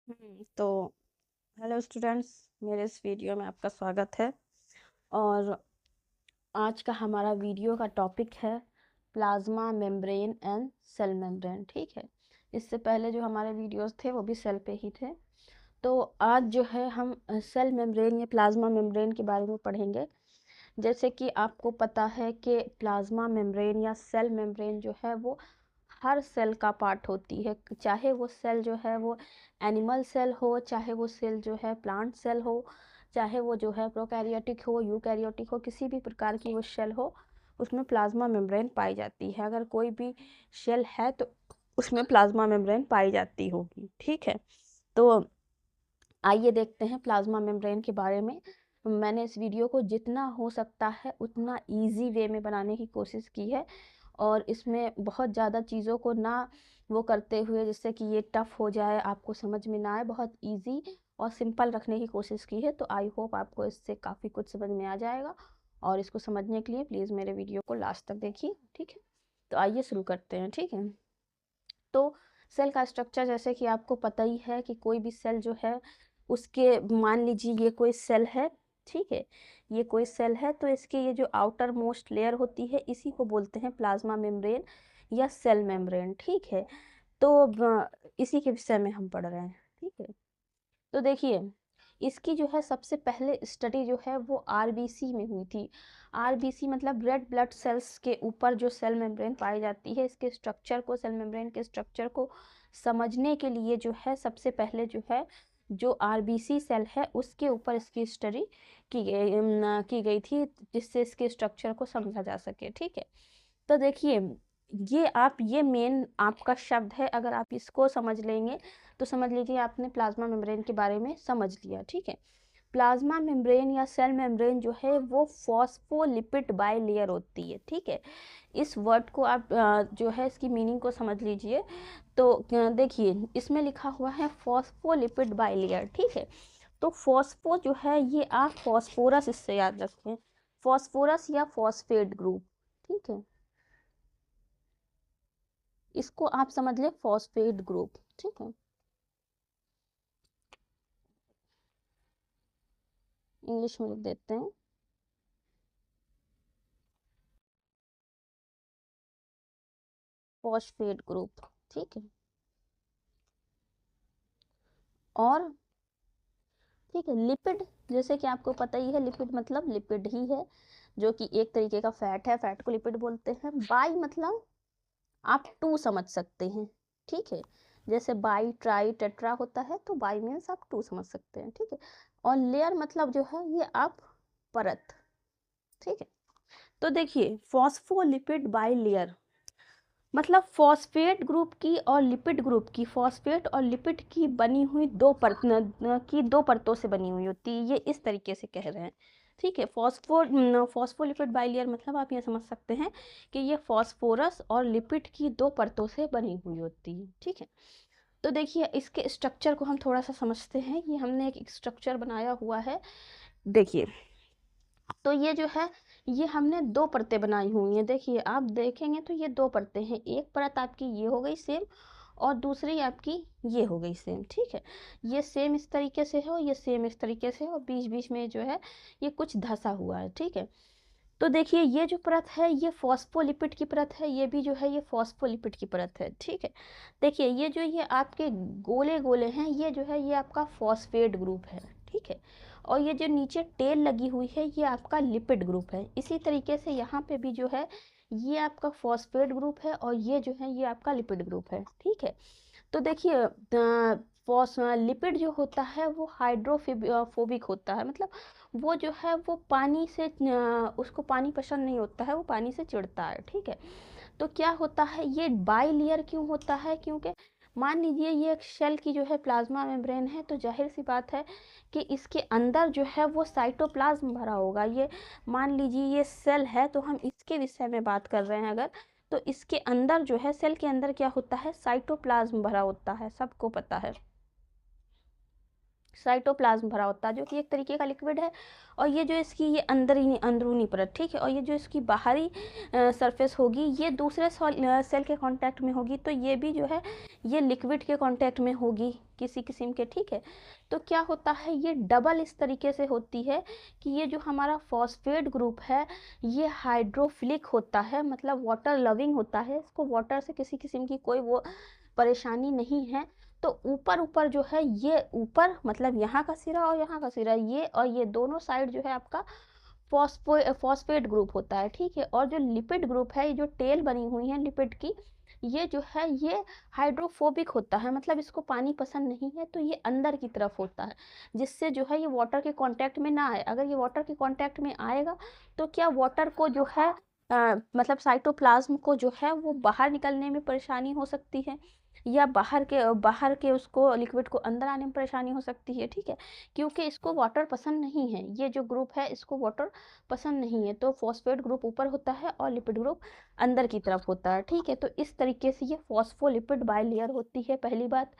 तो hello students, मेरे इस वीडियो में आपका स्वागत है। और आज का हमारा वीडियो का टॉपिक है plasma membrane and cell membrane. ठीक है, इससे पहले जो हमारे वीडियोस थे वो भी सेल पे ही थे। तो आज जो है हम सेल मेम्ब्रेन या प्लाज्मा मेम्ब्रेन के बारे में पढ़ेंगे। जैसे कि आपको पता है कि प्लाज्मा मेम्ब्रेन या सेल मेम्ब्रेन जो है वो हर सेल का पार्ट होती है, चाहे वो सेल जो है वो एनिमल सेल हो, चाहे वो सेल जो है प्लांट सेल हो, चाहे वो जो है प्रोकैरियोटिक हो, यूकैरियोटिक हो, किसी भी प्रकार की वो सेल हो, उसमें प्लाज्मा मेम्ब्रेन पाई जाती है। अगर कोई भी सेल है तो उसमें प्लाज्मा मेम्ब्रेन पाई जाती होगी। ठीक है, तो आइए देखते हैं प्लाज्मा मेम्ब्रेन के बारे में। मैंने इस वीडियो को जितना हो सकता है उतना इजी वे में बनाने की कोशिश की है, और इसमें बहुत ज़्यादा चीज़ों को ना वो करते हुए जिससे कि ये टफ हो जाए, आपको समझ में ना आए, बहुत इजी और सिंपल रखने की कोशिश की है। तो आई होप आपको इससे काफ़ी कुछ समझ में आ जाएगा, और इसको समझने के लिए प्लीज़ मेरे वीडियो को लास्ट तक देखिए। ठीक है, तो आइए शुरू करते हैं। ठीक है, तो सेल का स्ट्रक्चर जैसे कि आपको पता ही है कि कोई भी सेल जो है उसके, मान लीजिए ये कोई सेल है। ठीक है, ये कोई सेल है तो इसके ये जो आउटर मोस्ट लेयर होती है इसी को बोलते हैं प्लाज्मा मेम्ब्रेन या सेल मेम्ब्रेन। ठीक है, तो इसी के विषय में हम पढ़ रहे हैं। ठीक है, तो देखिए इसकी जो है सबसे पहले स्टडी जो है वो आरबीसी में हुई थी। आरबीसी मतलब रेड ब्लड सेल्स के ऊपर जो सेल मेम्ब्रेन पाई जाती है, इसके स्ट्रक्चर को, सेल मेम्ब्रेन के स्ट्रक्चर को समझने के लिए जो है सबसे पहले जो है जो आरबीसी सेल है उसके ऊपर इसकी स्टडी की गई थी, जिससे इसके स्ट्रक्चर को समझा जा सके। ठीक है, तो देखिए ये मेन आपका शब्द है, अगर आप इसको समझ लेंगे तो समझ लीजिए आपने प्लाज्मा मेम्ब्रेन के बारे में समझ लिया। ठीक है, प्लाज्मा मेम्ब्रेन या सेल मेम्ब्रेन जो है वो फॉस्फोलिपिड बाइलेयर होती है। ठीक है, इस वर्ड को आप जो है इसकी मीनिंग को समझ लीजिए। तो देखिए इसमें लिखा हुआ है फॉस्फोलिपिड बाइलेयर। ठीक है, तो फॉस्फो जो है ये आप फॉस्फोरस, इससे याद रखें, फॉस्फोरस या फॉस्फेट ग्रुप। ठीक है, इसको आप समझ ले फॉस्फेट ग्रुप। ठीक है, इंग्लिश में लिख देते हैं फॉस्फेट ग्रुप। ठीक है, और ठीक है, लिपिड, जैसे कि आपको पता ही है लिपिड मतलब लिपिड ही है, जो कि एक तरीके का फैट है, फैट को लिपिड बोलते हैं। बाई मतलब आप टू समझ सकते हैं। ठीक है, जैसे बाई ट्राई टेट्रा होता है तो बाई मीन्स आप टू समझ सकते हैं। ठीक है, और लेयर मतलब जो है ये आप परत। ठीक है, तो देखिए फॉस्फोलिपिड बाई लेयर मतलब फॉस्फेट ग्रुप की और लिपिड ग्रुप की, फॉस्फेट और लिपिड की बनी हुई दो परतों से बनी हुई होती है, ये इस तरीके से कह रहे हैं। ठीक है, फॉस्फोलिपिड बाइलेयर मतलब आप ये समझ सकते हैं कि ये फॉस्फोरस और लिपिड की दो परतों से बनी हुई होती है। ठीक है, तो देखिए इसके स्ट्रक्चर को हम थोड़ा सा समझते हैं। ये हमने एक स्ट्रक्चर बनाया हुआ है, देखिए। तो ये जो है ये हमने दो परतें बनाई हुई हैं। देखिए आप देखेंगे तो ये दो परतें हैं, एक परत आपकी ये हो गई सेम, और दूसरी आपकी ये हो गई सेम। ठीक है, ये सेम इस तरीके से है और ये सेम इस तरीके से है, और बीच बीच में जो है ये कुछ धसा हुआ है। ठीक है, तो देखिए ये जो परत है ये फॉस्फोलिपिड की परत है, ये भी जो है ये फॉस्फोलिपिड की परत है। ठीक है, देखिए ये जो ये आपके गोले गोले हैं ये जो है ये आपका फॉस्फेट ग्रुप है। ठीक है, और ये जो नीचे टेल लगी हुई है ये आपका लिपिड ग्रुप है। इसी तरीके से यहाँ पे भी जो है ये आपका फॉस्फेट ग्रुप है और ये जो है ये आपका लिपिड ग्रुप है। ठीक है, तो देखिए लिपिड जो होता है वो हाइड्रोफोबिक होता है, मतलब वो जो है वो पानी से उसको पानी पसंद नहीं होता है, वो पानी से चिढ़ता है। ठीक है, तो क्या होता है ये बाई लेयर क्यों होता है, क्योंकि मान लीजिए ये एक सेल की जो है प्लाज्मा मेम्ब्रेन है, तो जाहिर सी बात है कि इसके अंदर जो है वो साइटोप्लाज्म भरा होगा। ये मान लीजिए ये सेल है तो हम इसके विषय में बात कर रहे हैं अगर, तो इसके अंदर जो है सेल के अंदर क्या होता है, साइटोप्लाज्म भरा होता है, सबको पता है। साइटोप्लाज्म भरा होता है, जो कि एक तरीके का लिक्विड है। और ये जो इसकी ये अंदरूनी परत, ठीक है, और ये जो इसकी बाहरी सरफेस होगी ये दूसरे सेल के कांटेक्ट में होगी, तो ये भी जो है ये लिक्विड के कांटेक्ट में होगी किसी किस्म के, ठीक है। तो क्या होता है, ये डबल इस तरीके से होती है कि ये जो हमारा फॉस्फेट ग्रुप है ये हाइड्रोफिलिक होता है, मतलब वाटर लविंग होता है, इसको वाटर से किसी किस्म की कोई वो परेशानी नहीं है। तो ऊपर ऊपर जो है ये ऊपर मतलब यहाँ का सिरा और यहाँ का सिरा, ये और ये दोनों साइड जो है आपका फॉस्फेट ग्रुप होता है, ठीक है। और जो लिपिड ग्रुप है, ये जो टेल बनी हुई है लिपिड की, ये जो है ये हाइड्रोफोबिक होता है, मतलब इसको पानी पसंद नहीं है, तो ये अंदर की तरफ होता है, जिससे जो है ये वाटर के कांटेक्ट में ना आए। अगर ये वाटर के कांटेक्ट में आएगा तो क्या वाटर को जो है मतलब साइटोप्लाज्म को जो है वो बाहर निकलने में परेशानी हो सकती है, या बाहर के उसको लिक्विड को अंदर आने में परेशानी हो सकती है, ठीक है, क्योंकि इसको वाटर पसंद नहीं है। ये जो ग्रुप है इसको वाटर पसंद नहीं है, तो फॉस्फेट ग्रुप ऊपर होता है और लिपिड ग्रुप अंदर की तरफ होता है, ठीक है। तो इस तरीके से ये फॉस्फोलिपिड बाइलेयर होती है, पहली बात।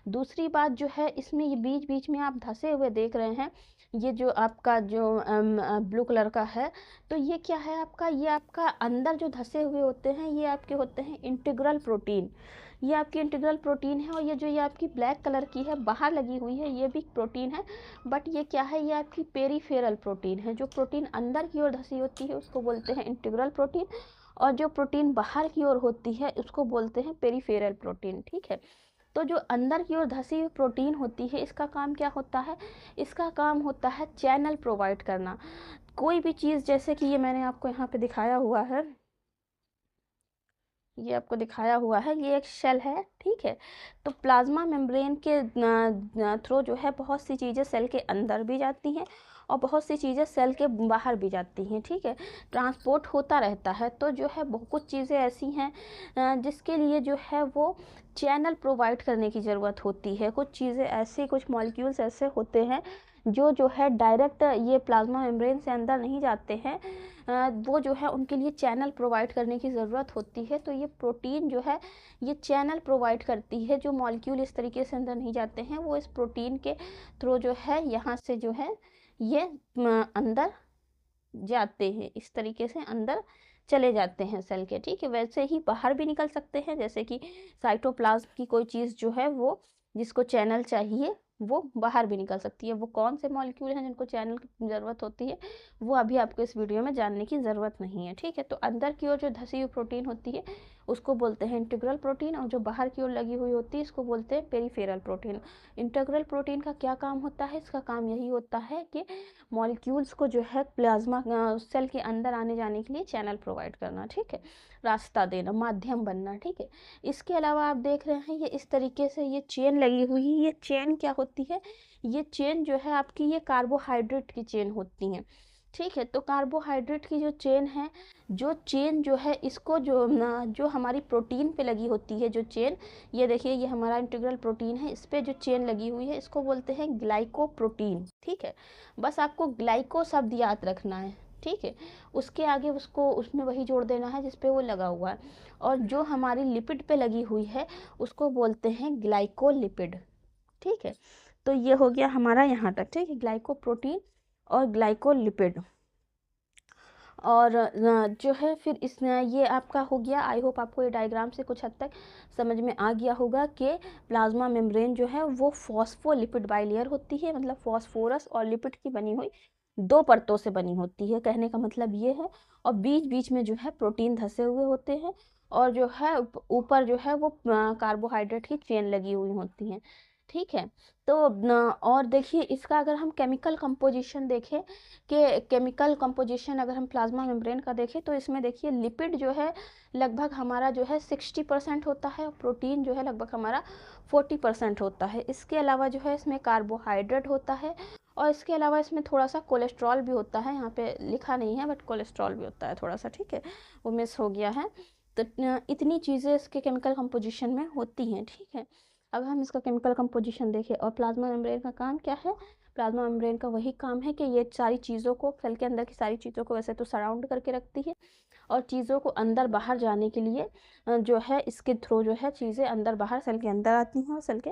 दूसरी बात जो है, इसमें ये बीच बीच में आप धसे हुए देख रहे हैं, ये जो आपका जो ब्लू कलर का है, तो ये क्या है आपका, ये आपका अंदर जो धसे हुए होते हैं ये आपके होते हैं इंटीग्रल प्रोटीन। ये आपकी इंटीग्रल प्रोटीन है। और ये जो ये आपकी ब्लैक कलर की है बाहर लगी हुई है ये भी प्रोटीन है, बट ये क्या है, ये आपकी पेरीफेरल प्रोटीन है। जो प्रोटीन अंदर की ओर धसी होती है उसको बोलते हैं इंटीग्रल प्रोटीन, और जो प्रोटीन बाहर की ओर होती है उसको बोलते हैं पेरीफेरल प्रोटीन, ठीक है। तो जो अंदर की ओर धसी हुई प्रोटीन होती है इसका काम क्या होता है, इसका काम होता है चैनल प्रोवाइड करना। कोई भी चीज़, जैसे कि ये मैंने आपको यहाँ पे दिखाया हुआ है, ये आपको दिखाया हुआ है, ये एक शेल है, ठीक है। तो प्लाज्मा मेम्ब्रेन के थ्रू जो है बहुत सी चीज़ें सेल के अंदर भी जाती हैं और बहुत सी चीज़ें सेल के बाहर भी जाती हैं, ठीक है, ट्रांसपोर्ट होता रहता है। तो जो है बहुत कुछ चीज़ें ऐसी हैं जिसके लिए जो है वो चैनल प्रोवाइड करने की ज़रूरत होती है। कुछ चीज़ें ऐसी, कुछ मॉलिक्यूल्स ऐसे होते हैं जो है डायरेक्ट ये प्लाज्मा मेम्ब्रेन से अंदर नहीं जाते हैं, वो जो है उनके लिए चैनल प्रोवाइड करने की ज़रूरत होती है। तो ये प्रोटीन जो है ये चैनल प्रोवाइड करती है, जो मॉलिक्यूल इस तरीके से अंदर नहीं जाते हैं वो इस प्रोटीन के थ्रू जो है यहाँ से जो है ये अंदर जाते हैं, इस तरीके से अंदर चले जाते हैं सेल के, ठीक है। वैसे ही बाहर भी निकल सकते हैं, जैसे कि साइटोप्लाज्म की कोई चीज़ जो है वो जिसको चैनल चाहिए वो बाहर भी निकल सकती है। वो कौन से मॉलिक्यूल हैं जिनको चैनल की ज़रूरत होती है वो अभी आपको इस वीडियो में जानने की ज़रूरत नहीं है, ठीक है। तो अंदर की ओर जो धसी हुई प्रोटीन होती है उसको बोलते हैं इंटीग्रल प्रोटीन, और जो बाहर की ओर लगी हुई होती है इसको बोलते हैं पेरीफेरल प्रोटीन। इंटीग्रल प्रोटीन का क्या काम होता है, इसका काम यही होता है कि मॉलिक्यूल्स को जो है प्लाज्मा सेल के अंदर आने जाने के लिए चैनल प्रोवाइड करना, ठीक है, रास्ता देना, माध्यम बनना, ठीक है। इसके अलावा आप देख रहे हैं ये इस तरीके से ये चेन लगी हुई है, ये चेन क्या होती है, ये चेन जो है आपकी ये कार्बोहाइड्रेट की चेन होती है, ठीक है। तो कार्बोहाइड्रेट की जो चेन है, जो चेन जो है इसको जो हमारी प्रोटीन पे लगी होती है जो चेन, ये देखिए ये हमारा इंटीग्रल प्रोटीन है, इस पे जो चेन लगी हुई है इसको बोलते हैं ग्लाइकोप्रोटीन, ठीक है। बस आपको ग्लाइको शब्द याद रखना है, ठीक है, उसके आगे उसको उसमें वही जोड़ देना है जिस पे वो लगा हुआ है। और जो हमारी लिपिड पे लगी हुई है उसको बोलते हैं ग्लाइकोलिपिड, ठीक है। तो ये हो गया हमारा यहाँ तक, ठीक है, ग्लाइकोप्रोटीन और ग्लाइकोलिपिड। और जो है फिर इस ये आपका हो गया। आई होप आपको ये डायग्राम से कुछ हद तक समझ में आ गया होगा कि प्लाज्मा मेम्ब्रेन जो है वो फॉस्फोलिपिड बाइलेयर होती है, मतलब फॉस्फोरस और लिपिड की बनी हुई दो परतों से बनी होती है, कहने का मतलब ये है। और बीच बीच में जो है प्रोटीन धसे हुए होते हैं, और जो है ऊपर जो है वो कार्बोहाइड्रेट की चेन लगी हुई होती हैं, ठीक है। तो और देखिए इसका अगर हम केमिकल कंपोजिशन देखें, कि केमिकल कंपोजिशन अगर हम प्लाज्मा मेम्ब्रेन का देखें तो इसमें देखिए लिपिड जो है लगभग हमारा जो है 60% होता है, और प्रोटीन जो है लगभग हमारा 40% होता है। इसके अलावा जो है इसमें कार्बोहाइड्रेट होता है, और इसके अलावा इसमें थोड़ा सा कोलेस्ट्रॉल भी होता है, यहाँ पे लिखा नहीं है बट कोलेस्ट्रॉल भी होता है थोड़ा सा, ठीक है, वो मिस हो गया है। तो इतनी चीज़ें इसके केमिकल कंपोजिशन में होती हैं, ठीक है। अब हम इसका केमिकल कंपोजिशन देखें। और प्लाज्मा मेम्ब्रेन का काम क्या है, प्लाज्मा मेम्ब्रेन का वही काम है कि ये सारी चीज़ों को, सेल के अंदर की सारी चीज़ों को वैसे तो सराउंड करके रखती है, और चीज़ों को अंदर बाहर जाने के लिए जो है इसके थ्रू जो है चीज़ें अंदर बाहर सेल के अंदर आती हैं और सेल के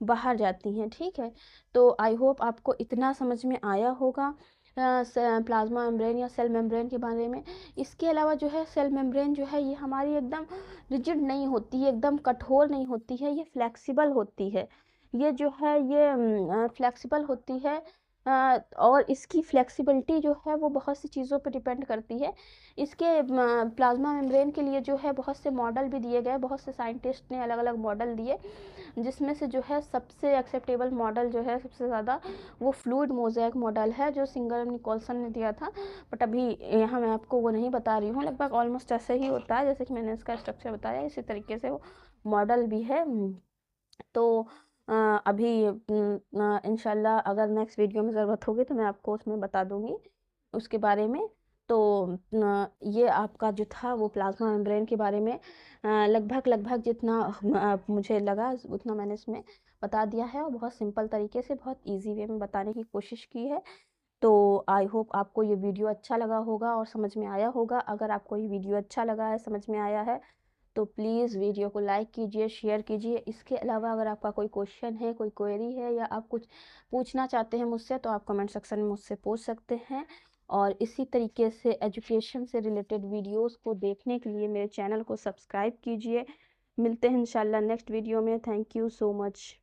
बाहर जाती हैं। ठीक है, तो आई होप आपको इतना समझ में आया होगा प्लाज्मा मेम्ब्रेन या सेल मेम्ब्रेन के बारे में। इसके अलावा जो है सेल मेम्ब्रेन जो है ये हमारी एकदम रिजिड नहीं होती है, एकदम कठोर नहीं होती है, ये फ्लेक्सिबल होती है। ये जो है ये फ्लेक्सिबल होती है और इसकी फ्लेक्सिबिलिटी जो है वो बहुत सी चीज़ों पर डिपेंड करती है। इसके प्लाज्मा मेम्ब्रेन के लिए जो है बहुत से मॉडल भी दिए गए, बहुत से साइंटिस्ट ने अलग अलग मॉडल दिए, जिसमें से जो है सबसे एक्सेप्टेबल मॉडल जो है सबसे ज़्यादा वो फ्लूइड मोज़ेक मॉडल है, जो सिंगर निकोलसन ने दिया था। बट अभी यहाँ मैं आपको वो नहीं बता रही हूँ, लगभग ऑलमोस्ट ऐसे ही होता है जैसे कि मैंने इसका स्ट्रक्चर बताया, इसी तरीके से वो मॉडल भी है। तो अभी इंशाल्लाह अगर नेक्स्ट वीडियो में ज़रूरत होगी तो मैं आपको उसमें बता दूंगी उसके बारे में। तो ये आपका जो था वो प्लाज्मा मेम्ब्रेन के बारे में लगभग जितना मुझे लगा उतना मैंने इसमें बता दिया है, और बहुत सिंपल तरीके से बहुत इजी वे में बताने की कोशिश की है। तो आई होप आपको ये वीडियो अच्छा लगा होगा और समझ में आया होगा। अगर आपको ये वीडियो अच्छा लगा है, समझ में आया है, तो प्लीज़ वीडियो को लाइक कीजिए, शेयर कीजिए। इसके अलावा अगर आपका कोई क्वेश्चन है, कोई क्वेरी है, या आप कुछ पूछना चाहते हैं मुझसे, तो आप कमेंट सेक्शन में मुझसे पूछ सकते हैं। और इसी तरीके से एजुकेशन से रिलेटेड वीडियोस को देखने के लिए मेरे चैनल को सब्सक्राइब कीजिए। मिलते हैं इंशाल्लाह नेक्स्ट वीडियो में। Thank you so much.